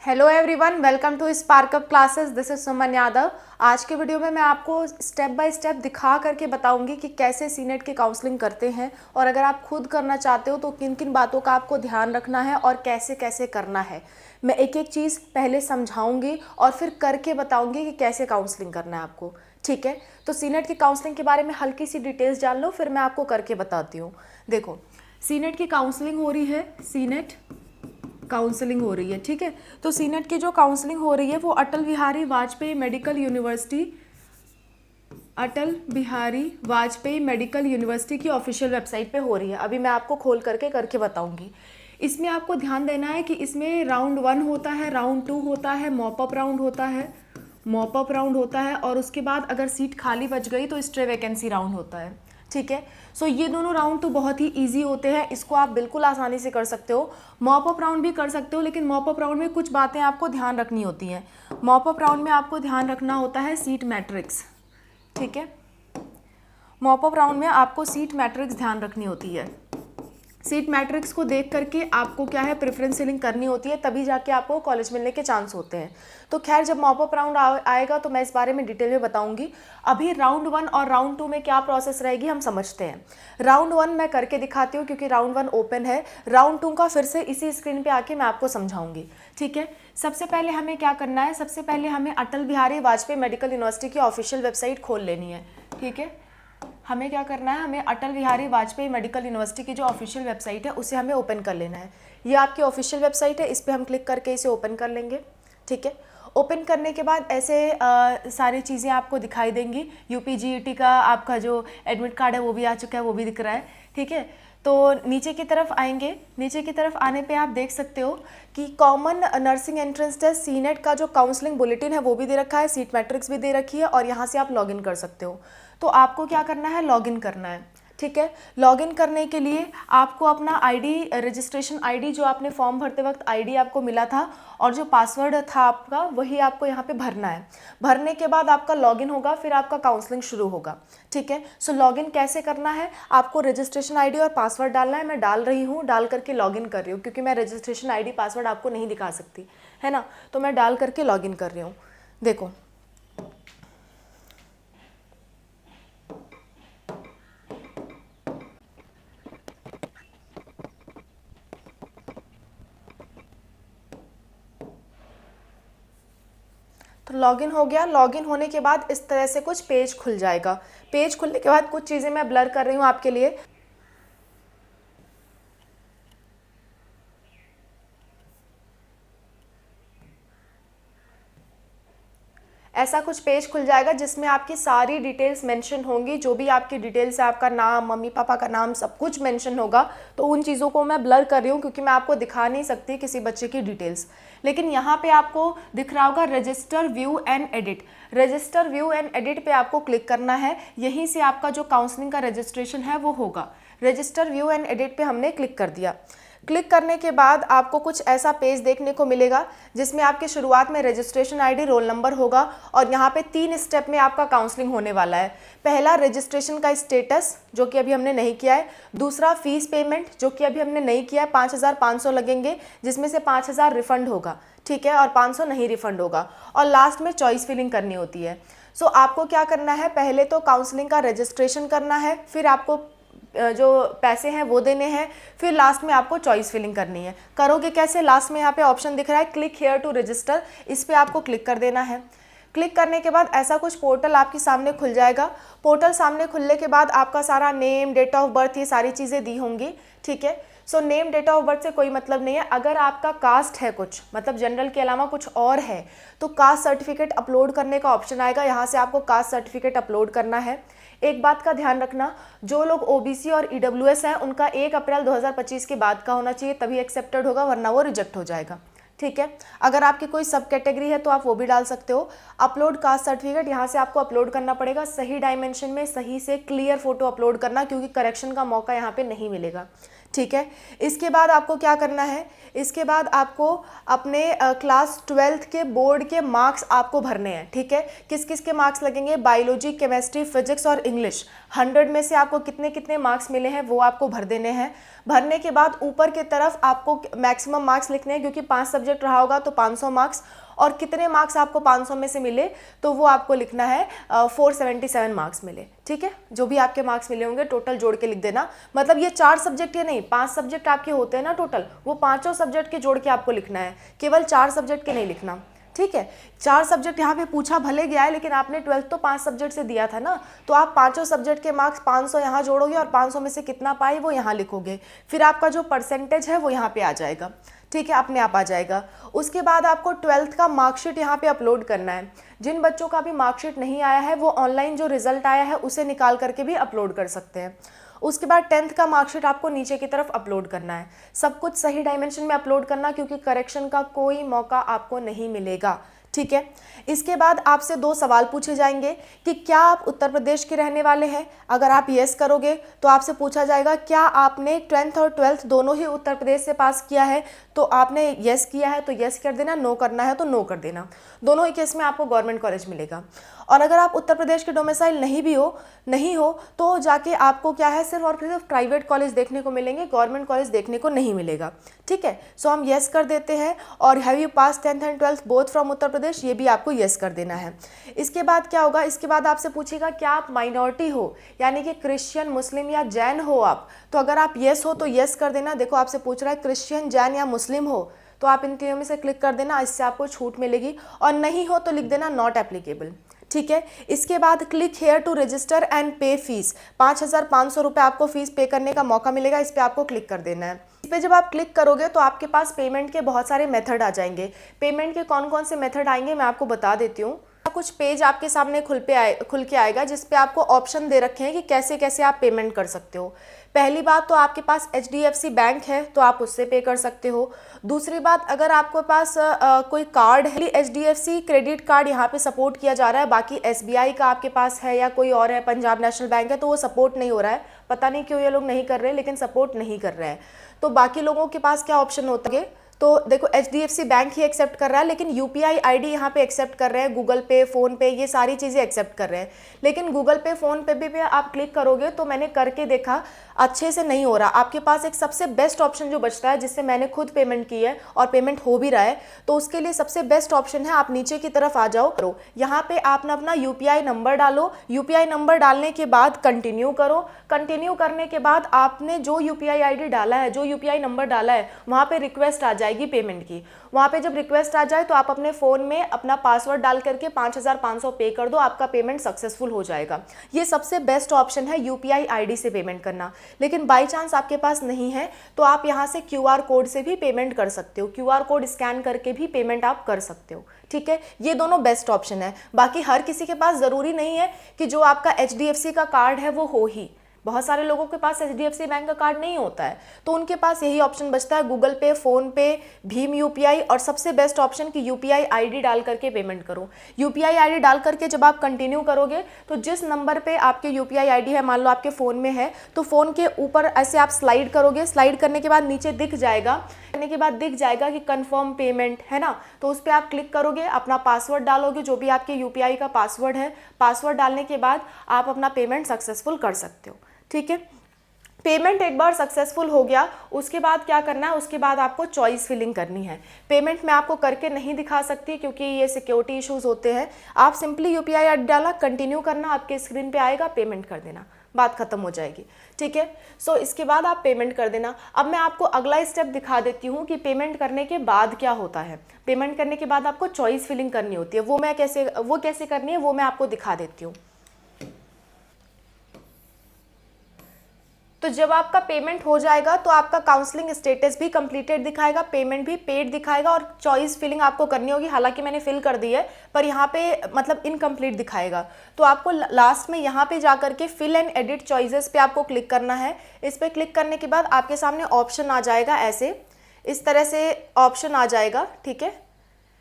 Hello everyone, welcome to spark up classes. This is Suman Yadav. आज के video में मैं आपको स्टेप बाय स्टेप दिखा करके बताऊंगी कि कैसे सीनेट की काउंसलिंग करते हैं और अगर आप खुद करना चाहते हो तो किन किन बातों का आपको ध्यान रखना है और कैसे कैसे करना है। मैं एक एक चीज़ पहले समझाऊंगी और फिर करके बताऊंगी कि कैसे काउंसलिंग करना है आपको। ठीक है, तो सीनेट की काउंसलिंग के बारे में हल्की सी डिटेल्स जान लो, फिर मैं आपको करके बताती हूँ। देखो, सीनेट की काउंसलिंग हो रही है, सीनेट काउंसलिंग हो रही है। ठीक है, तो सीनेट की जो काउंसलिंग हो रही है वो Atal Bihari Vajpayee medical university, Atal Bihari Vajpayee medical university की ऑफिशियल वेबसाइट पे हो रही है। अभी मैं आपको खोल करके करके बताऊंगी। इसमें आपको ध्यान देना है कि इसमें राउंड 1 होता है, राउंड 2 होता है, मॉपअप राउंड होता है, मॉपअप राउंड होता है और उसके बाद अगर सीट खाली बच गई तो स्ट्रे वैकेंसी राउंड होता है। ठीक है, सो ये दोनों राउंड तो बहुत ही इजी होते हैं, इसको आप बिल्कुल आसानी से कर सकते हो। मॉपअप राउंड भी कर सकते हो, लेकिन मॉपअप राउंड में कुछ बातें आपको ध्यान रखनी होती हैं। मॉपअप राउंड में आपको ध्यान रखना होता है सीट मैट्रिक्स। ठीक है, मॉपअप राउंड में आपको सीट मैट्रिक्स ध्यान रखनी होती है। सीट मैट्रिक्स को देख करके आपको क्या है, प्रेफरेंस सीलिंग करनी होती है, तभी जाके आपको कॉलेज मिलने के चांस होते हैं। तो खैर, जब मॉपअप राउंड आएगा तो मैं इस बारे में डिटेल में बताऊंगी। अभी राउंड 1 और राउंड 2 में क्या प्रोसेस रहेगी हम समझते हैं। राउंड 1 मैं करके दिखाती हूँ क्योंकि राउंड 1 ओपन है। राउंड 2 का फिर से इसी स्क्रीन पर आके मैं आपको समझाऊंगी। ठीक है, सबसे पहले हमें क्या करना है, सबसे पहले हमें अटल बिहारी वाजपेयी मेडिकल यूनिवर्सिटी की ऑफिशियल वेबसाइट खोल लेनी है। ठीक है, हमें क्या करना है, हमें अटल बिहारी वाजपेयी मेडिकल यूनिवर्सिटी की जो ऑफिशियल वेबसाइट है उसे हमें ओपन कर लेना है। ये आपकी ऑफिशियल वेबसाइट है, इस पर हम क्लिक करके इसे ओपन कर लेंगे। ठीक है, ओपन करने के बाद ऐसे सारी चीज़ें आपको दिखाई देंगी। यूपीजीईटी का आपका जो एडमिट कार्ड है वो भी आ चुका है, वो भी दिख रहा है। ठीक है, तो नीचे की तरफ आएंगे। नीचे की तरफ आने पे आप देख सकते हो कि common nursing entrance test CNET का जो काउंसलिंग बुलेटिन है वो भी दे रखा है, सीट मैट्रिक्स भी दे रखी है और यहाँ से आप लॉगिन कर सकते हो। तो आपको क्या करना है, लॉगिन करना है। ठीक है, लॉगिन करने के लिए आपको अपना आईडी, रजिस्ट्रेशन आईडी जो आपने फॉर्म भरते वक्त आईडी आपको मिला था और जो पासवर्ड था आपका वही आपको यहाँ पे भरना है। भरने के बाद आपका लॉगिन होगा, फिर आपका काउंसलिंग शुरू होगा। ठीक है, सो लॉगिन कैसे करना है, आपको रजिस्ट्रेशन आईडी और पासवर्ड डालना है। मैं डाल रही हूँ, डाल करके लॉगिन कर रही हूँ क्योंकि मैं रजिस्ट्रेशन आईडी पासवर्ड आपको नहीं दिखा सकती है ना, तो मैं डाल करके लॉगिन कर रही हूँ। देखो, तो लॉगिन हो गया। लॉगिन होने के बाद इस तरह से कुछ पेज खुल जाएगा। पेज खुलने के बाद कुछ चीज़ें मैं ब्लर कर रही हूँ आपके लिए। ऐसा कुछ पेज खुल जाएगा जिसमें आपकी सारी डिटेल्स मेंशन होंगी, जो भी आपकी डिटेल्स है, आपका नाम, मम्मी पापा का नाम, सब कुछ मेंशन होगा। तो उन चीज़ों को मैं ब्लर कर रही हूँ क्योंकि मैं आपको दिखा नहीं सकती किसी बच्चे की डिटेल्स। लेकिन यहाँ पे आपको दिख रहा होगा register view and edit. Register view and edit पे आपको क्लिक करना है, यहीं से आपका जो काउंसलिंग का रजिस्ट्रेशन है वो होगा। रजिस्टर व्यू एंड एडिट पे हमने क्लिक कर दिया। क्लिक करने के बाद आपको कुछ ऐसा पेज देखने को मिलेगा जिसमें आपके शुरुआत में रजिस्ट्रेशन आईडी, रोल नंबर होगा और यहाँ पे 3 स्टेप में आपका काउंसलिंग होने वाला है। पहला, रजिस्ट्रेशन का स्टेटस जो कि अभी हमने नहीं किया है। दूसरा, फीस पेमेंट जो कि अभी हमने नहीं किया है, 5,500 लगेंगे जिसमें से 5,000 रिफंड होगा। ठीक है, और 500 नहीं रिफंड होगा। और लास्ट में चॉइस फिलिंग करनी होती है। सो आपको क्या करना है, पहले तो काउंसलिंग का रजिस्ट्रेशन करना है, फिर आपको जो पैसे हैं वो देने हैं, फिर लास्ट में आपको चॉइस फिलिंग करनी है। करोगे कैसे, लास्ट में यहाँ पे ऑप्शन दिख रहा है क्लिक हेयर टू रजिस्टर, इस पे आपको क्लिक कर देना है। क्लिक करने के बाद ऐसा कुछ पोर्टल आपके सामने खुल जाएगा। पोर्टल सामने खुलने के बाद आपका सारा नेम, डेट ऑफ बर्थ, ये सारी चीज़ें दी होंगी। ठीक है, so name, date of birth से कोई मतलब नहीं है। अगर आपका कास्ट है कुछ, मतलब जनरल के अलावा कुछ और है, तो कास्ट सर्टिफिकेट अपलोड करने का ऑप्शन आएगा, यहाँ से आपको कास्ट सर्टिफिकेट अपलोड करना है। एक बात का ध्यान रखना, जो लोग ओबीसी और ईडब्ल्यूएस हैं उनका 1 अप्रैल 2025 के बाद का होना चाहिए, तभी एक्सेप्टेड होगा, वरना वो रिजेक्ट हो जाएगा। ठीक है, अगर आपकी कोई सब कैटेगरी है तो आप वो भी डाल सकते हो। अपलोड कास्ट सर्टिफिकेट, यहाँ से आपको अपलोड करना पड़ेगा सही डायमेंशन में, सही से क्लियर फोटो अपलोड करना, क्योंकि करेक्शन का मौका यहाँ पे नहीं मिलेगा। ठीक है। इसके बाद आपको क्या करना है, इसके बाद आपको अपने क्लास 12th के बोर्ड के मार्क्स आपको भरने हैं। ठीक है, किस किस के मार्क्स लगेंगे, बायोलॉजी, केमिस्ट्री, फिजिक्स और इंग्लिश। 100 में से आपको कितने कितने मार्क्स मिले हैं वो आपको भर देने हैं। भरने के बाद ऊपर की तरफ आपको मैक्सिमम मार्क्स लिखने हैं, क्योंकि 5 सब्जेक्ट रहा होगा तो 500 मार्क्स, और कितने मार्क्स आपको 500 में से मिले तो वो आपको लिखना है 477 मार्क्स मिले। ठीक है, जो भी आपके मार्क्स मिले होंगे टोटल जोड़ के लिख देना। मतलब ये 4 सब्जेक्ट या नहीं, 5 सब्जेक्ट आपके होते हैं ना टोटल, वो पांचों सब्जेक्ट के जोड़ के आपको लिखना है, केवल 4 सब्जेक्ट के नहीं लिखना। ठीक है, 4 सब्जेक्ट यहाँ पे पूछा भले गया है, लेकिन आपने 12th तो 5 सब्जेक्ट से दिया था ना, तो आप पांचों सब्जेक्ट के मार्क्स 500 यहाँ जोड़ोगे और 500 में से कितना पाए वो यहाँ लिखोगे, फिर आपका जो परसेंटेज है वो यहाँ पे आ जाएगा। ठीक है, अपने आप आ जाएगा। उसके बाद आपको 12th का मार्कशीट यहाँ पे अपलोड करना है। जिन बच्चों का भी मार्कशीट नहीं आया है वो ऑनलाइन जो रिजल्ट आया है उसे निकाल करके भी अपलोड कर सकते हैं। उसके बाद 10th का मार्कशीट आपको नीचे की तरफ अपलोड करना है। सब कुछ सही डायमेंशन में अपलोड करना, क्योंकि करेक्शन का कोई मौका आपको नहीं मिलेगा। ठीक है, इसके बाद आपसे 2 सवाल पूछे जाएंगे कि क्या आप उत्तर प्रदेश के रहने वाले हैं। अगर आप यस करोगे तो आपसे पूछा जाएगा क्या आपने 10th और 12th दोनों ही उत्तर प्रदेश से पास किया है, तो आपने यस किया है तो यस कर देना, नो करना है तो नो कर देना। दोनों ही केस में आपको गवर्नमेंट कॉलेज मिलेगा। और अगर आप उत्तर प्रदेश के डोमिसाइल नहीं हो तो जाके आपको क्या है, सिर्फ और सिर्फ प्राइवेट कॉलेज देखने को मिलेंगे, गवर्नमेंट कॉलेज देखने को नहीं मिलेगा। ठीक है, सो हम यस कर देते हैं। और have you pass 10th and 12th both from Uttar Pradesh, ये भी आपको यस कर देना है। इसके बाद क्या होगा, इसके बाद आपसे पूछेगा क्या आप माइनॉरिटी हो, यानी कि क्रिश्चियन, मुस्लिम या जैन हो आप, तो अगर आप यस हो तो यस कर देना। देखो आपसे पूछ रहा है क्रिश्चियन, जैन या मुस्लिम हो, तो आप इन तीनों में से क्लिक कर देना, इससे आपको छूट मिलेगी। और नहीं हो तो लिख देना नॉट एप्लीकेबल। ठीक है, इसके बाद click here to register and pay fees, 5500 रुपये आपको फीस पे करने का मौका मिलेगा, इस पर आपको क्लिक कर देना है। इस पर जब आप क्लिक करोगे तो आपके पास पेमेंट के बहुत सारे मेथड आ जाएंगे। पेमेंट के कौन कौन से मेथड आएंगे मैं आपको बता देती हूँ। कुछ पेज आपके सामने खुल के आएगा, जिस पे आपको ऑप्शन दे रखे हैं कि कैसे कैसे आप पेमेंट कर सकते हो। पहली बात तो आपके पास HDFC बैंक है तो आप उससे पे कर सकते हो। दूसरी बात, अगर आपके पास कोई कार्ड है, HDFC क्रेडिट कार्ड यहाँ पे सपोर्ट किया जा रहा है, बाकी SBI का आपके पास है या कोई और है, पंजाब नेशनल बैंक है, तो वो सपोर्ट नहीं हो रहा है। पता नहीं क्यों ये लोग नहीं कर रहे, लेकिन सपोर्ट नहीं कर रहे हैं। तो बाकी लोगों के पास क्या ऑप्शन होता है, तो देखो HDFC बैंक ही एक्सेप्ट कर रहा है, लेकिन UPI ID यहाँ पे एक्सेप्ट कर रहे हैं, गूगल पे, फ़ोन पे, ये सारी चीज़ें एक्सेप्ट कर रहे हैं। लेकिन गूगल पे, फ़ोन पे भी आप क्लिक करोगे तो मैंने करके देखा अच्छे से नहीं हो रहा। आपके पास एक सबसे बेस्ट ऑप्शन जो बचता है, जिससे मैंने खुद पेमेंट की है और पेमेंट हो भी रहा है, तो उसके लिए सबसे बेस्ट ऑप्शन है, आप नीचे की तरफ आ जाओ, करो यहाँ पे आप अपना UPI नंबर डालो। UPI नंबर डालने के बाद कंटिन्यू करो। कंटिन्यू करने के बाद आपने जो UPI ID डाला है, जो UPI नंबर डाला है, वहाँ पे रिक्वेस्ट आ जाएगी पेमेंट की। वहाँ पे जब रिक्वेस्ट आ जाए तो आप अपने फ़ोन में अपना पासवर्ड डाल करके 5500 पे कर दो, आपका पेमेंट सक्सेसफुल हो जाएगा। ये सबसे बेस्ट ऑप्शन है UPI ID से पेमेंट करना। लेकिन बाई चांस आपके पास नहीं है तो आप यहाँ से QR कोड से भी पेमेंट कर सकते हो, QR कोड स्कैन करके भी पेमेंट आप कर सकते हो। ठीक है, ये दोनों बेस्ट ऑप्शन है। बाकी हर किसी के पास ज़रूरी नहीं है कि जो आपका HDFC का कार्ड है वो हो ही। बहुत सारे लोगों के पास HDFC बैंक का कार्ड नहीं होता है, तो उनके पास यही ऑप्शन बचता है, गूगल पे, फ़ोन पे, भीम UPI, और सबसे बेस्ट ऑप्शन कि UPI ID डाल करके पेमेंट करो। UPI ID डाल करके जब आप कंटिन्यू करोगे तो जिस नंबर पे आपके UPI ID है, मान लो आपके फ़ोन में है, तो फ़ोन के ऊपर ऐसे आप स्लाइड करोगे। स्लाइड करने के बाद नीचे दिख जाएगा कि कंफर्म पेमेंट है ना, तो उस पर आप क्लिक करोगे, अपना पासवर्ड डालोगे, जो भी आपके UPI का पासवर्ड है। पासवर्ड डालने के बाद आप अपना पेमेंट सक्सेसफुल कर सकते हो। ठीक है, पेमेंट एक बार सक्सेसफुल हो गया, उसके बाद क्या करना है, उसके बाद आपको चॉइस फिलिंग करनी है। पेमेंट मैं आपको करके नहीं दिखा सकती क्योंकि ये सिक्योरिटी इश्यूज होते हैं। आप सिंपली UPI ID डाला, कंटिन्यू करना, आपके स्क्रीन पे आएगा, पेमेंट कर देना, बात खत्म हो जाएगी। ठीक है, सो इसके बाद आप पेमेंट कर देना। अब मैं आपको अगला स्टेप दिखा देती हूँ कि पेमेंट करने के बाद क्या होता है। पेमेंट करने के बाद आपको चॉइस फिलिंग करनी होती है, वो कैसे करनी है वो मैं आपको दिखा देती हूँ। तो जब आपका पेमेंट हो जाएगा तो आपका काउंसलिंग स्टेटस भी कंप्लीटेड दिखाएगा, पेमेंट भी पेड दिखाएगा, और चॉइस फिलिंग आपको करनी होगी। हालांकि मैंने फिल कर दी है, पर यहाँ पे मतलब इनकम्प्लीट दिखाएगा, तो आपको लास्ट में यहाँ पे जा करके फिल एंड एडिट चॉइसेस पे आपको क्लिक करना है। इस पर क्लिक करने के बाद आपके सामने ऑप्शन आ जाएगा, ऐसे इस तरह से ऑप्शन आ जाएगा। ठीक है,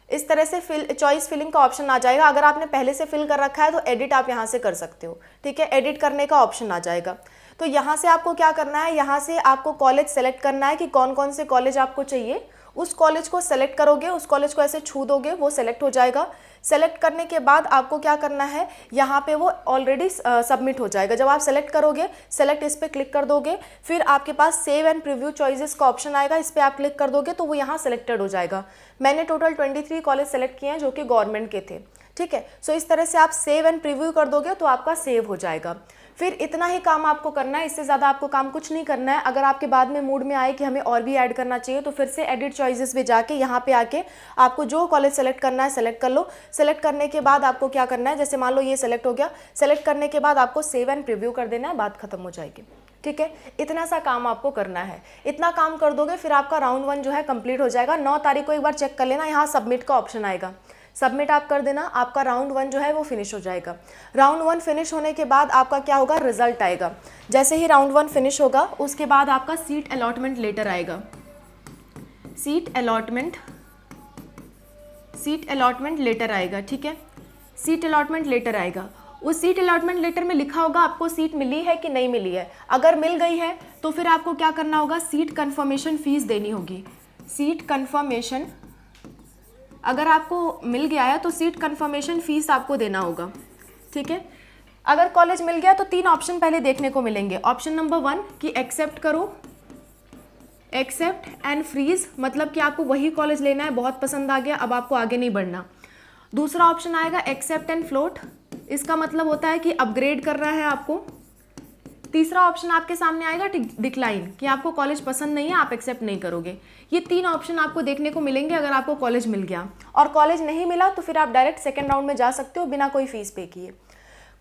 इस तरह से चॉइस फिलिंग का ऑप्शन आ जाएगा। अगर आपने पहले से फिल कर रखा है तो एडिट आप यहाँ से कर सकते हो। ठीक है, एडिट करने का ऑप्शन आ जाएगा। तो यहाँ से आपको क्या करना है, यहाँ से आपको कॉलेज सेलेक्ट करना है कि कौन कौन से कॉलेज आपको चाहिए। उस कॉलेज को सेलेक्ट करोगे, उस कॉलेज को ऐसे छू दोगे, वो सेलेक्ट हो जाएगा। सेलेक्ट करने के बाद आपको क्या करना है, यहाँ पे वो ऑलरेडी सबमिट हो जाएगा। जब आप सेलेक्ट करोगे, सेलेक्ट इस पर क्लिक कर दोगे, फिर आपके पास सेव एंड प्रीव्यू चॉइसेस का ऑप्शन आएगा, इस पर आप क्लिक कर दोगे तो वो यहाँ सेलेक्टेड हो जाएगा। मैंने टोटल 23 कॉलेज सेलेक्ट किए हैं जो कि गवर्नमेंट के थे, ठीक है। सो इस तरह से आप सेव एंड प्रीव्यू कर दोगे तो आपका सेव हो जाएगा। फिर इतना ही काम आपको करना है, इससे ज़्यादा आपको काम कुछ नहीं करना है। अगर आपके बाद में मूड में आए कि हमें और भी ऐड करना चाहिए तो फिर से एडिट चॉइसेस पे जाके यहाँ पे आके आपको जो कॉलेज सेलेक्ट करना है सेलेक्ट कर लो। सेलेक्ट करने के बाद आपको क्या करना है, जैसे मान लो ये सेलेक्ट हो गया, सेलेक्ट करने के बाद आपको सेव एंड प्रीव्यू कर देना है, बात खत्म हो जाएगी, ठीक है। इतना सा काम आपको करना है। इतना काम कर दोगे फिर आपका राउंड 1 जो है कंप्लीट हो जाएगा। 9 तारीख को एक बार चेक कर लेना, यहाँ सबमिट का ऑप्शन आएगा, सबमिट आप कर देना, आपका राउंड 1 जो है वो फिनिश हो जाएगा। राउंड 1 फिनिश होने के बाद आपका क्या होगा, रिजल्ट आएगा। जैसे ही राउंड 1 फिनिश होगा उसके बाद आपका सीट अलॉटमेंट लेटर आएगा। सीट अलॉटमेंट लेटर आएगा, ठीक है। सीट अलॉटमेंट लेटर आएगा। उस सीट अलॉटमेंट लेटर में लिखा होगा आपको सीट मिली है कि नहीं मिली है। अगर मिल गई है तो फिर आपको क्या करना होगा, सीट कन्फर्मेशन फीस देनी होगी। सीट कन्फर्मेशन, अगर आपको मिल गया है तो सीट कन्फर्मेशन फीस आपको देना होगा, ठीक है। अगर कॉलेज मिल गया तो 3 ऑप्शन पहले देखने को मिलेंगे। ऑप्शन नंबर 1 कि एक्सेप्ट करो, एक्सेप्ट एंड फ्रीज, मतलब कि आपको वही कॉलेज लेना है, बहुत पसंद आ गया, अब आपको आगे नहीं बढ़ना। दूसरा ऑप्शन आएगा एक्सेप्ट एंड फ्लोट, इसका मतलब होता है कि अपग्रेड कर रहा है आपको। तीसरा ऑप्शन आपके सामने आएगा डिक्लाइन, कि आपको कॉलेज पसंद नहीं है, आप एक्सेप्ट नहीं करोगे। ये 3 ऑप्शन आपको देखने को मिलेंगे अगर आपको कॉलेज मिल गया। और कॉलेज नहीं मिला तो फिर आप डायरेक्ट सेकेंड राउंड में जा सकते हो बिना कोई फीस पे किए।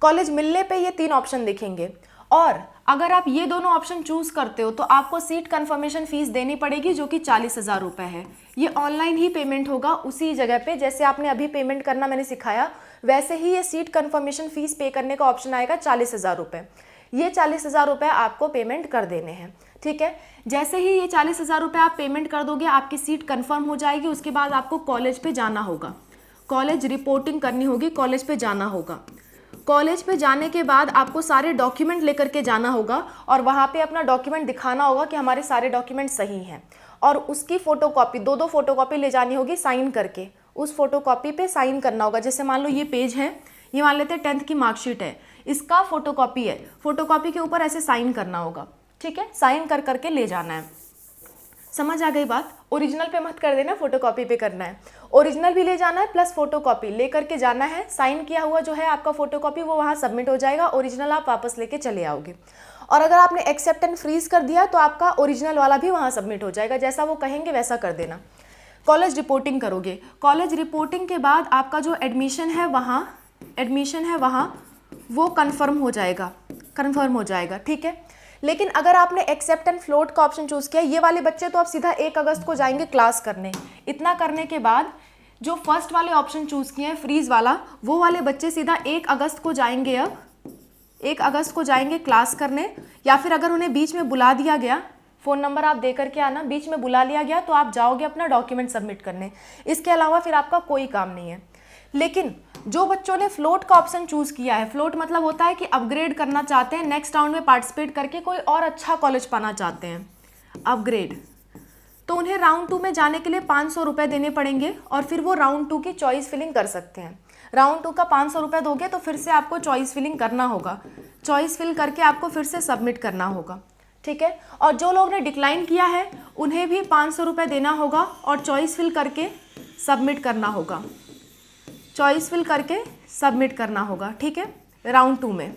कॉलेज मिलने पे ये 3 ऑप्शन दिखेंगे, और अगर आप ये दोनों ऑप्शन चूज करते हो तो आपको सीट कन्फर्मेशन फीस देनी पड़ेगी जो कि 40,000 रुपये है। ये ऑनलाइन ही पेमेंट होगा उसी जगह पे, जैसे आपने अभी पेमेंट करना मैंने सिखाया वैसे ही ये सीट कन्फर्मेशन फीस पे करने का ऑप्शन आएगा 40,000 रुपये। ये 40,000 रुपये आपको पेमेंट कर देने हैं, ठीक है। जैसे ही ये 40,000 रुपये आप पेमेंट कर दोगे आपकी सीट कंफर्म हो जाएगी। उसके बाद आपको कॉलेज पे जाना होगा, कॉलेज रिपोर्टिंग करनी होगी, कॉलेज पे जाना होगा। कॉलेज पे जाने के बाद आपको सारे डॉक्यूमेंट लेकर के जाना होगा और वहाँ पे अपना डॉक्यूमेंट दिखाना होगा कि हमारे सारे डॉक्यूमेंट सही हैं, और उसकी फ़ोटोकॉपी 2-2 फोटोकॉपी ले जानी होगी साइन करके। उस फोटोकॉपी पे साइन करना होगा। जैसे मान लो ये पेज है, ये मान लेते हैं 10th की मार्कशीट है, इसका फोटोकॉपी है, फोटोकॉपी के ऊपर ऐसे साइन करना होगा, ठीक है। साइन कर करके ले जाना है। समझ आ गई बात? ओरिजिनल पे मत कर देना, फोटोकॉपी पे करना है। ओरिजिनल भी ले जाना है प्लस फोटोकॉपी ले करके जाना है। साइन किया हुआ जो है आपका फोटोकॉपी वो वहाँ सबमिट हो जाएगा, ओरिजिनल आप वापस लेके चले आओगे। और अगर आपने एक्सेप्ट एंड फ्रीज कर दिया तो आपका ओरिजिनल वाला भी वहाँ सबमिट हो जाएगा, जैसा वो कहेंगे वैसा कर देना। कॉलेज रिपोर्टिंग करोगे, कॉलेज रिपोर्टिंग के बाद आपका जो एडमिशन है वहाँ वो कंफर्म हो जाएगा, ठीक है। लेकिन अगर आपने एक्सेप्ट एंड फ्लोट का ऑप्शन चूज़ किया, ये वाले बच्चे तो अब सीधा 1 अगस्त को जाएंगे क्लास करने। इतना करने के बाद जो फर्स्ट वाले ऑप्शन चूज़ किए हैं फ्रीज वाला, वो वाले बच्चे सीधा 1 अगस्त को जाएंगे। अब 1 अगस्त को जाएंगे क्लास करने, या फिर अगर उन्हें बीच में बुला दिया गया, फ़ोन नंबर आप दे करके आना, बीच में बुला लिया गया तो आप जाओगे अपना डॉक्यूमेंट सबमिट करने। इसके अलावा फिर आपका कोई काम नहीं है। लेकिन जो बच्चों ने फ्लोट का ऑप्शन चूज़ किया है, फ्लोट मतलब होता है कि अपग्रेड करना चाहते हैं, नेक्स्ट राउंड में पार्टिसिपेट करके कोई और अच्छा कॉलेज पाना चाहते हैं, अपग्रेड, तो उन्हें राउंड 2 में जाने के लिए 500 रुपये देने पड़ेंगे और फिर वो राउंड 2 की चॉइस फिलिंग कर सकते हैं। राउंड 2 का 500 रुपये दोगे तो फिर से आपको चॉइस फिलिंग करना होगा, चॉइस फिल करके आपको फिर से सबमिट करना होगा, ठीक है। और जो लोग ने डिक्लाइन किया है उन्हें भी 500 रुपये देना होगा और चॉइस फिल करके सबमिट करना होगा, चॉइस फिल करके सबमिट करना होगा, ठीक है, राउंड 2 में।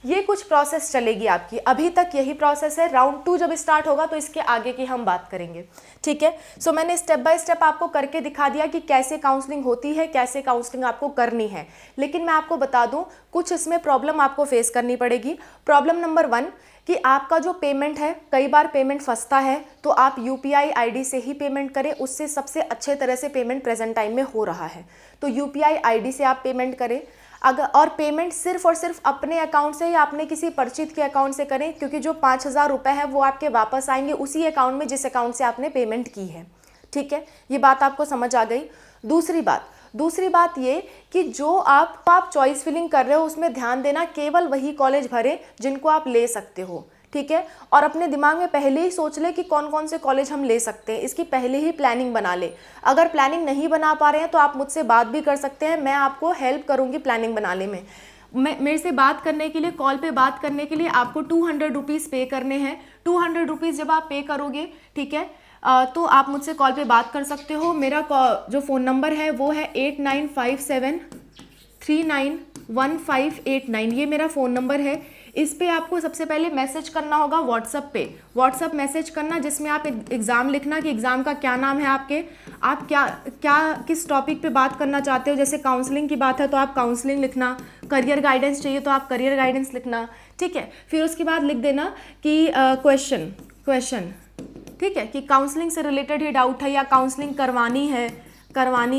ये कुछ प्रोसेस चलेगी आपकी, अभी तक यही प्रोसेस है। राउंड 2 जब स्टार्ट होगा तो इसके आगे की हम बात करेंगे, ठीक है। सो मैंने स्टेप बाय स्टेप आपको करके दिखा दिया कि कैसे काउंसलिंग होती है, कैसे काउंसलिंग आपको करनी है। लेकिन मैं आपको बता दूं कुछ इसमें प्रॉब्लम आपको फेस करनी पड़ेगी। प्रॉब्लम नंबर 1 कि आपका जो पेमेंट है, कई बार पेमेंट फंसता है, तो आप UPI ID से ही पेमेंट करें, उससे सबसे अच्छे तरह से पेमेंट प्रेजेंट टाइम में हो रहा है। तो UPI ID से आप पेमेंट करें। अगर और पेमेंट सिर्फ और सिर्फ अपने अकाउंट से या अपने किसी परिचित के अकाउंट से करें, क्योंकि जो 5,000 रुपये है वो आपके वापस आएंगे उसी अकाउंट में जिस अकाउंट से आपने पेमेंट की है, ठीक है। ये बात आपको समझ आ गई। दूसरी बात, दूसरी बात ये कि जो आप चॉइस फिलिंग कर रहे हो उसमें ध्यान देना, केवल वही कॉलेज भरें जिनको आप ले सकते हो, ठीक है। और अपने दिमाग में पहले ही सोच ले कि कौन कौन से कॉलेज हम ले सकते हैं, इसकी पहले ही प्लानिंग बना ले। अगर प्लानिंग नहीं बना पा रहे हैं तो आप मुझसे बात भी कर सकते हैं, मैं आपको हेल्प करूँगी प्लानिंग बनाने में। मेरे से बात करने के लिए, कॉल पे बात करने के लिए आपको 200 रुपीज़ पे करने हैं। 200 रुपीज़ जब आप पे करोगे, ठीक है, तो आप मुझसे कॉल पे बात कर सकते हो। मेरा जो फ़ोन नंबर है वो है 8957391589, ये मेरा फ़ोन नंबर है। इस पे आपको सबसे पहले मैसेज करना होगा व्हाट्सअप पे, व्हाट्सअप मैसेज करना जिसमें आप एग्ज़ाम लिखना कि एग्ज़ाम का क्या नाम है आपके, आप किस टॉपिक पे बात करना चाहते हो। जैसे काउंसलिंग की बात है तो आप काउंसलिंग लिखना, करियर गाइडेंस चाहिए तो आप करियर गाइडेंस लिखना, ठीक है। फिर उसके बाद लिख देना कि क्वेश्चन, ठीक है, कि काउंसलिंग से रिलेटेड ही डाउट है या काउंसलिंग करवानी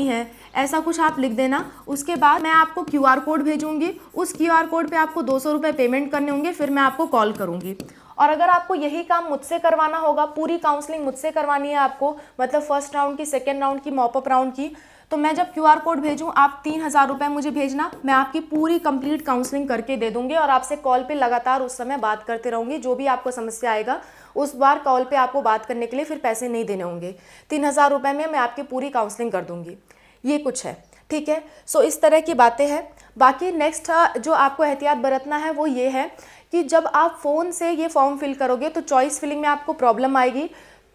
है, ऐसा कुछ आप लिख देना। उसके बाद मैं आपको QR कोड भेजूंगी, उस QR कोड पे आपको 200 रुपये पेमेंट करने होंगे, फिर मैं आपको कॉल करूंगी। और अगर आपको यही काम मुझसे करवाना होगा, पूरी काउंसलिंग मुझसे करवानी है आपको, मतलब फर्स्ट राउंड की, सेकेंड राउंड की, मॉपअप राउंड की, तो मैं जब QR कोड भेजूँ आप 3000 रुपये मुझे भेजना, मैं आपकी पूरी कंप्लीट काउंसलिंग करके दे दूंगी और आपसे कॉल पे लगातार उस समय बात करते रहूँगी। जो भी आपको समस्या आएगा उस बार कॉल पे आपको बात करने के लिए फिर पैसे नहीं देने होंगे। 3000 रुपये में मैं आपकी पूरी काउंसलिंग कर दूंगी। ये कुछ है, ठीक है। सो इस तरह की बातें हैं। बाकी नेक्स्ट जो आपको एहतियात बरतना है वो ये है कि जब आप फ़ोन से ये फॉर्म फिल करोगे तो चॉइस फिलिंग में आपको प्रॉब्लम आएगी।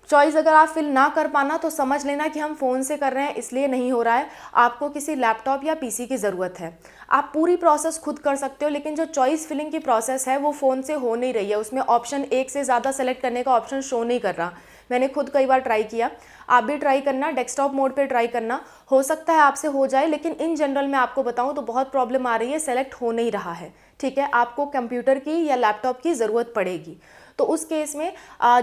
चॉइस अगर आप फिल ना कर पाना तो समझ लेना कि हम फ़ोन से कर रहे हैं इसलिए नहीं हो रहा है, आपको किसी लैपटॉप या PC की ज़रूरत है। आप पूरी प्रोसेस खुद कर सकते हो, लेकिन जो चॉइस फिलिंग की प्रोसेस है वो फ़ोन से हो नहीं रही है, उसमें ऑप्शन एक से ज़्यादा सेलेक्ट करने का ऑप्शन शो नहीं कर रहा। मैंने खुद कई बार ट्राई किया, आप भी ट्राई करना, डेस्कटॉप मोड पे ट्राई करना, हो सकता है आपसे हो जाए, लेकिन इन जनरल मैं आपको बताऊं तो बहुत प्रॉब्लम आ रही है, सेलेक्ट हो नहीं रहा है, ठीक है। आपको कंप्यूटर की या लैपटॉप की ज़रूरत पड़ेगी। तो उस केस में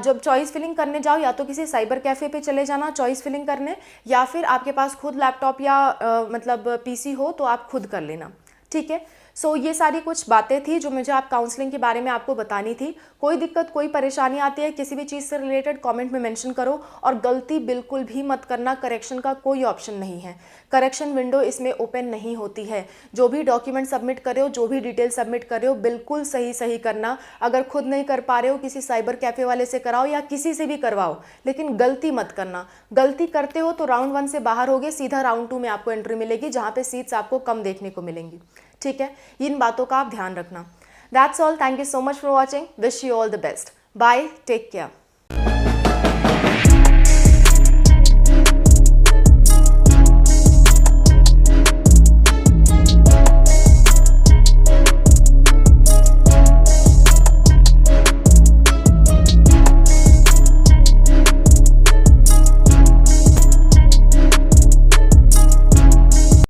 जब चॉइस फिलिंग करने जाओ या तो किसी साइबर कैफ़े पे चले जाना चॉइस फिलिंग करने, या फिर आपके पास खुद लैपटॉप या मतलब PC हो तो आप खुद कर लेना, ठीक है। सो ये सारी कुछ बातें थी जो मुझे आप काउंसलिंग के बारे में आपको बतानी थी। कोई दिक्कत, कोई परेशानी आती है किसी भी चीज़ से रिलेटेड, कमेंट में मेंशन करो। और गलती बिल्कुल भी मत करना, करेक्शन का कोई ऑप्शन नहीं है, करेक्शन विंडो इसमें ओपन नहीं होती है। जो भी डॉक्यूमेंट सबमिट कर रहे हो, जो भी डिटेल सबमिट कर रहे हो, बिल्कुल सही करना। अगर खुद नहीं कर पा रहे हो किसी साइबर कैफ़े वाले से कराओ या किसी से भी करवाओ, लेकिन गलती मत करना। गलती करते हो तो राउंड 1 से बाहर होगे, सीधा राउंड 2 में आपको एंट्री मिलेगी जहाँ पे सीट्स आपको कम देखने को मिलेंगी, ठीक है। इन बातों का आप ध्यान रखना। That's all, thank you so much for watching, wish you all the best, bye, take care.